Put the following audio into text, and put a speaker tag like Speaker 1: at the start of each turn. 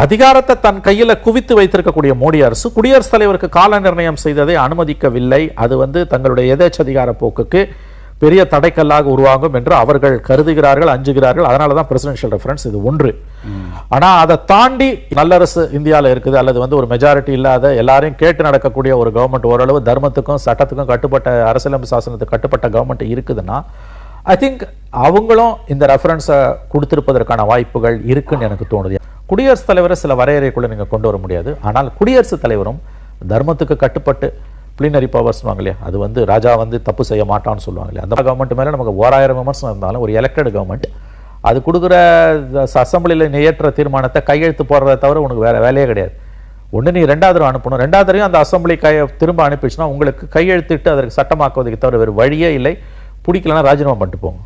Speaker 1: அதிகாரத்தை தன் கையில் குவித்து வைத்திருக்கக்கூடிய மோடி அரசு குடியரசுத் தலைவருக்கு கால நிர்ணயம் செய்ததை அனுமதிக்கவில்லை. அது தங்களுடைய எதேச்சதிகார போக்குக்கு பெரிய தடைக்கல்லாக உருவாகும் என்று அவர்கள் கருதுகிறார்கள், அஞ்சுகிறார்கள். அதனால தான் பிரசிடென்ஷியல் ரெஃபரன்ஸ் இது ஒன்று. ஆனால் அதை தாண்டி நல்லரசு இந்தியாவில் இருக்குது, அல்லது ஒரு மெஜாரிட்டி இல்லாத எல்லாரையும் கேட்டு நடக்கக்கூடிய ஒரு கவர்மெண்ட், ஓரளவு தர்மத்துக்கும் சட்டத்துக்கும் கட்டுப்பட்ட, அரசியலமைப்பு சாசனத்துக்கு கட்டுப்பட்ட கவர்மெண்ட் இருக்குதுன்னா ஐ திங்க் அவங்களும் இந்த ரெஃபரன்ஸை கொடுத்திருப்பதற்கான வாய்ப்புகள் இருக்குன்னு எனக்கு தோணுது. குடியரசுத் தலைவரை சில வரையறைக்குள்ள நீங்கள் கொண்டு வர முடியாது. ஆனால் குடியரசுத் தலைவரும் தர்மத்துக்கு கட்டுப்பட்டு பிளினரி பவர்ஸ் வாங்க இல்லையா, அது ராஜா தப்பு செய்ய மாட்டான்னு சொல்லுவாங்க இல்லையா, அந்த கவர்மெண்ட் மேலே நமக்கு 1000 விமர்சனம் இருந்தாலும் ஒரு எலெக்டட் கவர்மெண்ட் அது கொடுக்குற அசம்பிளியில் ஏற்ற தீர்மானத்தை கையெழுத்து போடுறத தவிர உனக்கு வேற வேலையே கிடையாது. ஒன்று நீ 2வது தடவை அனுப்பணும், 2வது தடவையும் அந்த அசம்பிளி திரும்ப அனுப்பிச்சுன்னா உங்களுக்கு கையெழுத்திட்டு அதற்கு சட்டமாக்குவதற்கு தவிர வேறு வழியே இல்லை. பிடிக்கலன்னா ராஜினாமா பண்ணிட்டு போங்க.